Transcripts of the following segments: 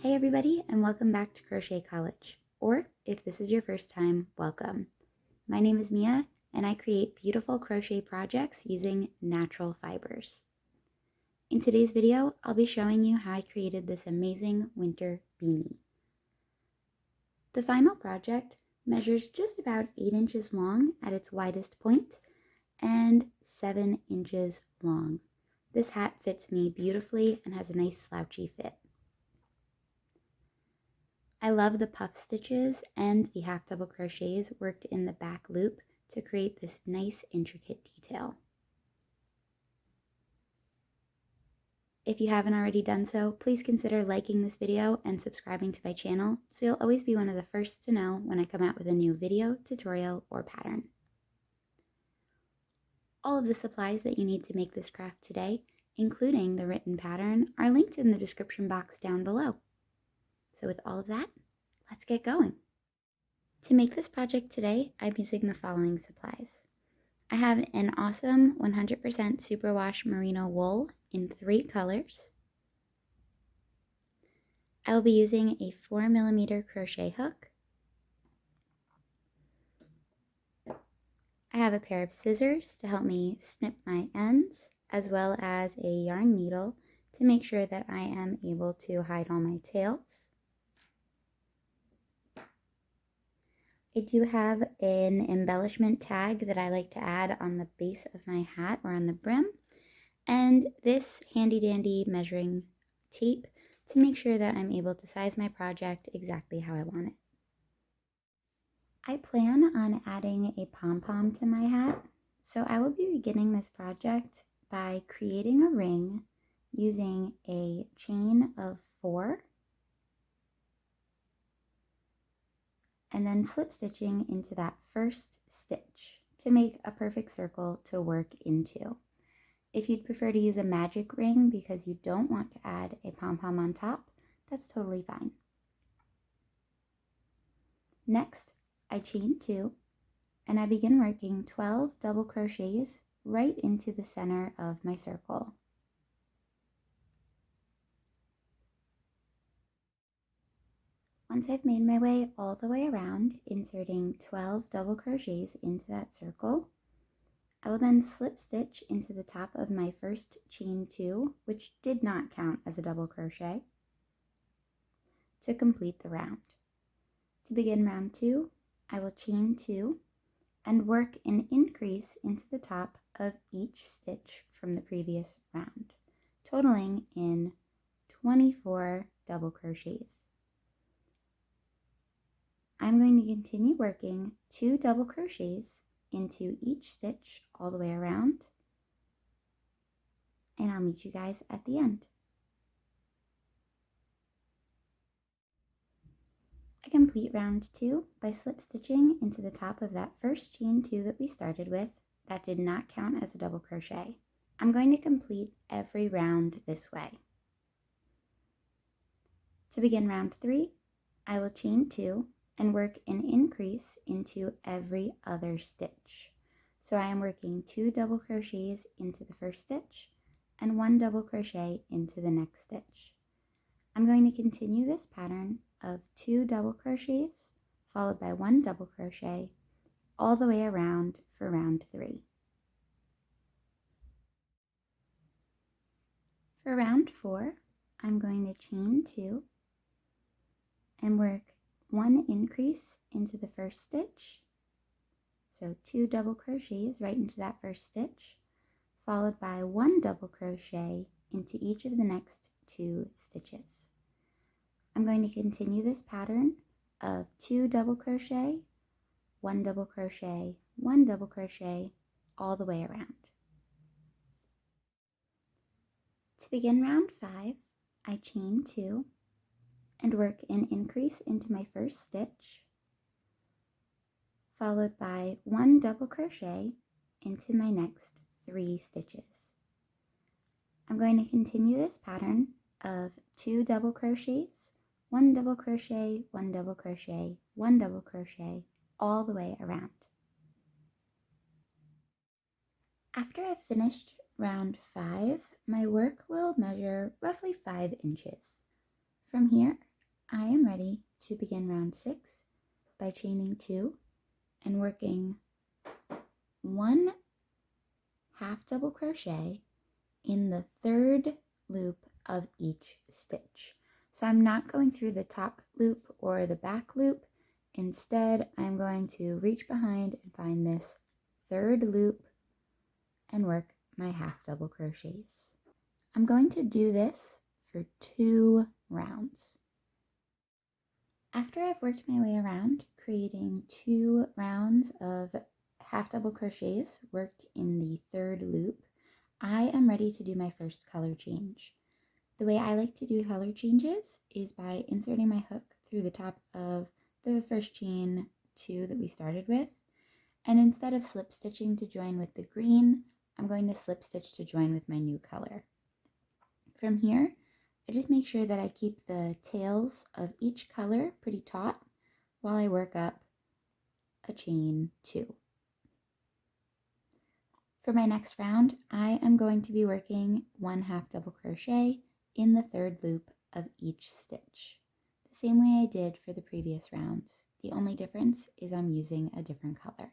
Hey everybody, and welcome back to Crochet College. Or, if this is your first time, welcome. My name is Mia, and I create beautiful crochet projects using natural fibers. In today's video, I'll be showing you how I created this amazing winter beanie. The final project measures just about 8 inches long at its widest point and 7 inches long. This hat fits me beautifully and has a nice slouchy fit. I love the puff stitches and the half double crochets worked in the back loop to create this nice intricate detail. If you haven't already done so, please consider liking this video and subscribing to my channel so you'll always be one of the first to know when I come out with a new video, tutorial, or pattern. All of the supplies that you need to make this craft today, including the written pattern, are linked in the description box down below. So with all of that, let's get going. To make this project today, I'm using the following supplies. I have an awesome 100% superwash merino wool in 3 colors. I will be using a 4mm crochet hook. I have a pair of scissors to help me snip my ends, as well as a yarn needle to make sure that I am able to hide all my tails. I do have an embellishment tag that I like to add on the base of my hat or on the brim, and this handy dandy measuring tape to make sure that I'm able to size my project exactly how I want it. I plan on adding a pom-pom to my hat, so I will be beginning this project by creating a ring using a chain of 4 and then slip stitching into that first stitch to make a perfect circle to work into. If you'd prefer to use a magic ring because you don't want to add a pom-pom on top, that's totally fine. Next, I chain 2 and I begin working 12 double crochets right into the center of my circle. Once I've made my way all the way around, inserting 12 double crochets into that circle, I will then slip stitch into the top of my first chain 2, which did not count as a double crochet, to complete the round. To begin round 2, I will chain 2 and work an increase into the top of each stitch from the previous round, totaling in 24 double crochets. I'm going to continue working 2 double crochets into each stitch all the way around, and I'll meet you guys at the end. I complete round 2 by slip stitching into the top of that first chain 2 that we started with. That did not count as a double crochet. I'm going to complete every round this way. To begin round 3, I will chain 2 and work an increase into every other stitch. So I am working 2 double crochets into the first stitch and 1 double crochet into the next stitch. I'm going to continue this pattern of 2 double crochets followed by 1 double crochet all the way around for round 3. For round 4, I'm going to chain 2 and work 1 increase into the first stitch, so 2 double crochets right into that first stitch, followed by 1 double crochet into each of the next 2 stitches. I'm going to continue this pattern of 2 double crochet, 1 double crochet, 1 double crochet, all the way around. To begin round 5, I chain 2 and work an increase into my first stitch, followed by 1 double crochet into my next 3 stitches. I'm going to continue this pattern of 2 double crochets, 1 double crochet, 1 double crochet, 1 double crochet, all the way around. After I've finished round 5, my work will measure roughly 5 inches. From here, I am ready to begin round 6 by chaining 2 and working 1 half double crochet in the 3rd loop of each stitch. So I'm not going through the top loop or the back loop. Instead, I'm going to reach behind and find this 3rd loop and work my half double crochets. I'm going to do this for 2 rounds. After I've worked my way around, creating 2 rounds of half double crochets worked in the 3rd loop, I am ready to do my first color change. The way I like to do color changes is by inserting my hook through the top of the first chain 2 that we started with, and instead of slip stitching to join with the green, I'm going to slip stitch to join with my new color. From here, I just make sure that I keep the tails of each color pretty taut while I work up a chain 2. For my next round, I am going to be working 1 half double crochet in the 3rd loop of each stitch, the same way I did for the previous rounds. The only difference is I'm using a different color.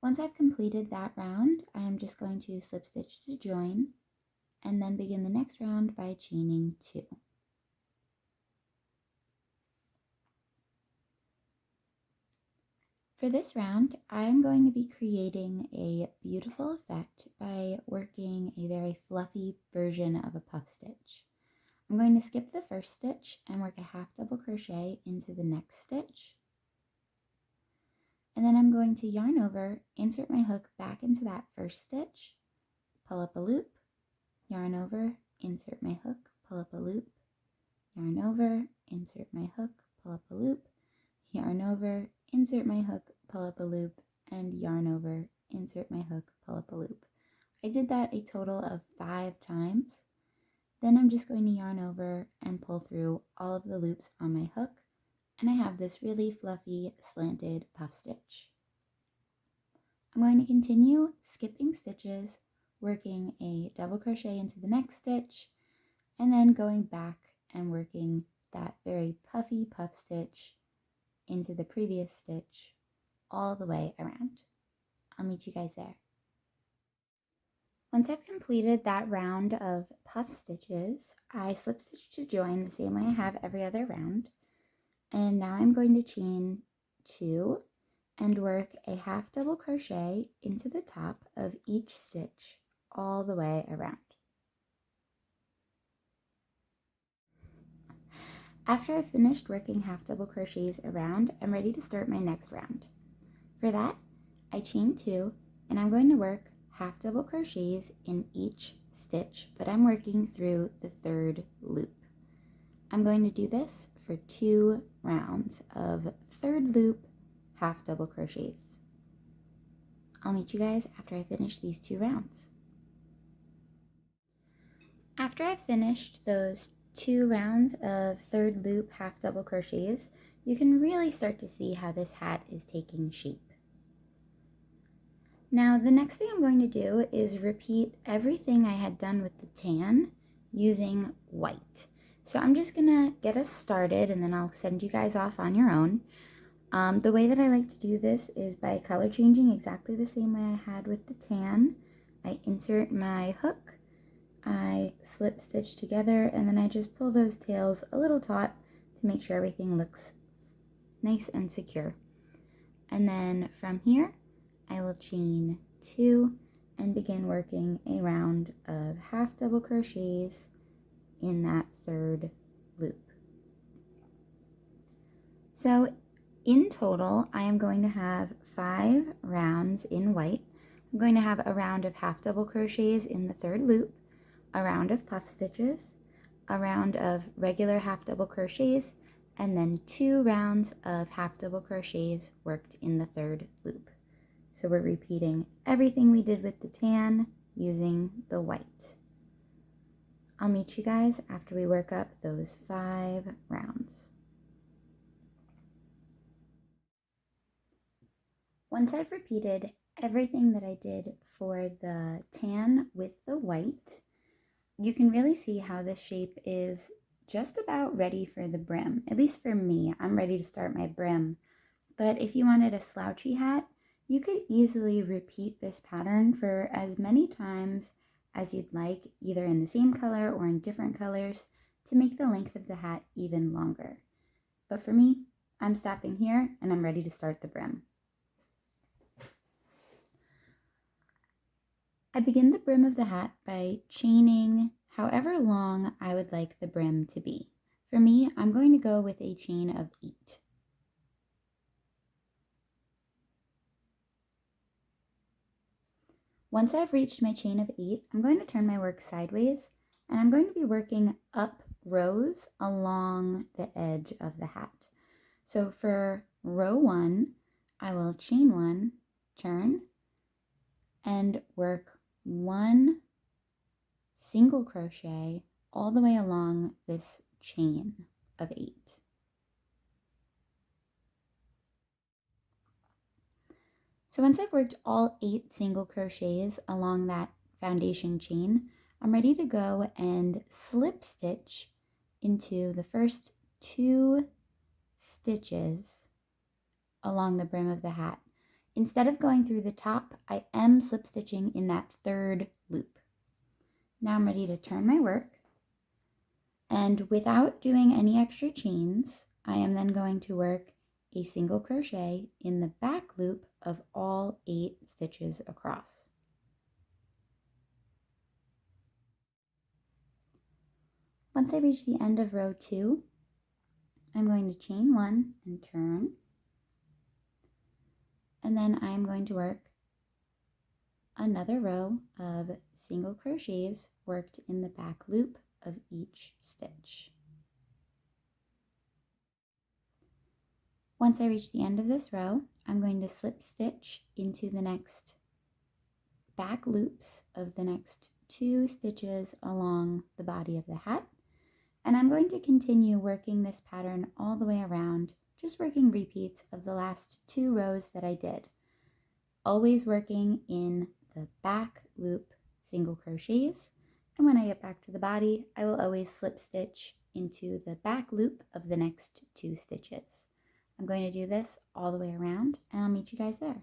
Once I've completed that round, I am just going to slip stitch to join and then begin the next round by chaining 2. For this round, I'm going to be creating a beautiful effect by working a very fluffy version of a puff stitch. I'm going to skip the first stitch and work a half double crochet into the next stitch. And then I'm going to yarn over, insert my hook back into that first stitch, pull up a loop, yarn over, insert my hook, pull up a loop, yarn over, insert my hook, pull up a loop, yarn over, insert my hook, pull up a loop, and yarn over, insert my hook, pull up a loop. I did that a total of 5 times. Then I'm just going to yarn over and pull through all of the loops on my hook, and I have this really fluffy slanted puff stitch. I'm going to continue skipping stitches, working a double crochet into the next stitch, and then going back and working that very puffy puff stitch into the previous stitch all the way around. I'll meet you guys there. Once I've completed that round of puff stitches, I slip stitch to join the same way I have every other round. And now I'm going to chain 2 and work a half double crochet into the top of each stitch all the way around. After I've finished working half double crochets around, I'm ready to start my next round. For that, I chain 2 and I'm going to work half double crochets in each stitch, but I'm working through the 3rd loop. I'm going to do this for 2 rounds of 3rd loop half double crochets. I'll meet you guys after I finish these 2 rounds. After I've finished those 2 rounds of 3rd loop half double crochets, you can really start to see how this hat is taking shape. Now the next thing I'm going to do is repeat everything I had done with the tan using white. So I'm just gonna get us started and then I'll send you guys off on your own. The way that I like to do this is by color changing exactly the same way I had with the tan. I insert my hook, I slip stitch together, and then I just pull those tails a little taut to make sure everything looks nice and secure. And then from here, I will chain 2 and begin working a round of half double crochets in that 3rd loop. So in total, I am going to have 5 rounds in white. I'm going to have a round of half double crochets in the 3rd loop, a round of puff stitches, a round of regular half double crochets, and then 2 rounds of half double crochets worked in the 3rd loop. So we're repeating everything we did with the tan using the white. I'll meet you guys after we work up those 5 rounds. Once I've repeated everything that I did for the tan with the white, you can really see how this shape is just about ready for the brim. At least for me, I'm ready to start my brim. But if you wanted a slouchy hat, you could easily repeat this pattern for as many times as you'd like, either in the same color or in different colors, to make the length of the hat even longer. But for me, I'm stopping here and I'm ready to start the brim. I begin the brim of the hat by chaining however long I would like the brim to be. For me, I'm going to go with a chain of 8. Once I've reached my chain of 8, I'm going to turn my work sideways and I'm going to be working up rows along the edge of the hat. So for row 1, I will chain 1, turn, and work 1 single crochet all the way along this chain of 8. So once I've worked all 8 single crochets along that foundation chain, I'm ready to go and slip stitch into the first 2 stitches along the brim of the hat. Instead of going through the top, I am slip stitching in that 3rd loop. Now I'm ready to turn my work, and without doing any extra chains, I am then going to work a single crochet in the back loop of all 8 stitches across. Once I reach the end of row 2, I'm going to chain 1 and turn, and then I'm going to work another row of single crochets worked in the back loop of each stitch. Once I reach the end of this row, I'm going to slip stitch into the next back loops of the next 2 stitches along the body of the hat, and I'm going to continue working this pattern all the way around, just working repeats of the last 2 rows that I did, always working in the back loop single crochets, and when I get back to the body, I will always slip stitch into the back loop of the next 2 stitches. I'm going to do this all the way around, and I'll meet you guys there.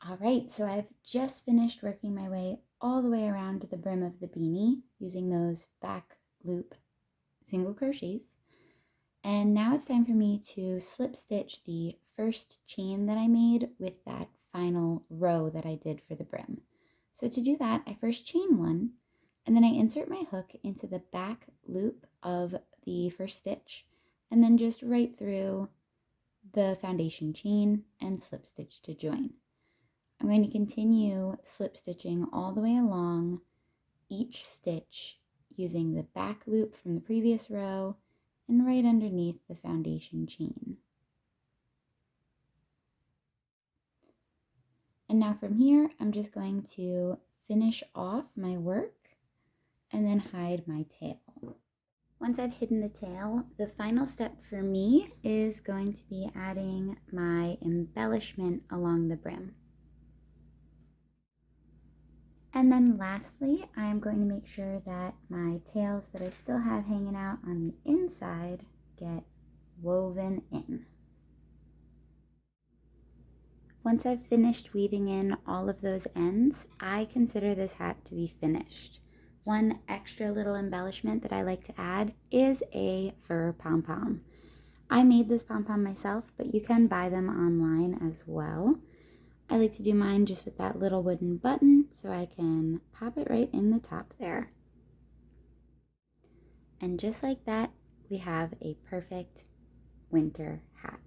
All right, so I've just finished working my way all the way around to the brim of the beanie using those back loop single crochets. And now it's time for me to slip stitch the first chain that I made with that final row that I did for the brim. So to do that, I first chain 1, and then I insert my hook into the back loop of the first stitch, and then just right through the foundation chain and slip stitch to join. I'm going to continue slip stitching all the way along each stitch using the back loop from the previous row and right underneath the foundation chain. And now from here, I'm just going to finish off my work and then hide my tail. Once I've hidden the tail, the final step for me is going to be adding my embellishment along the brim. And then lastly, I'm going to make sure that my tails that I still have hanging out on the inside get woven in. Once I've finished weaving in all of those ends, I consider this hat to be finished. One extra little embellishment that I like to add is a fur pom-pom. I made this pom-pom myself, but you can buy them online as well. I like to do mine just with that little wooden button so I can pop it right in the top there. And just like that, we have a perfect winter hat.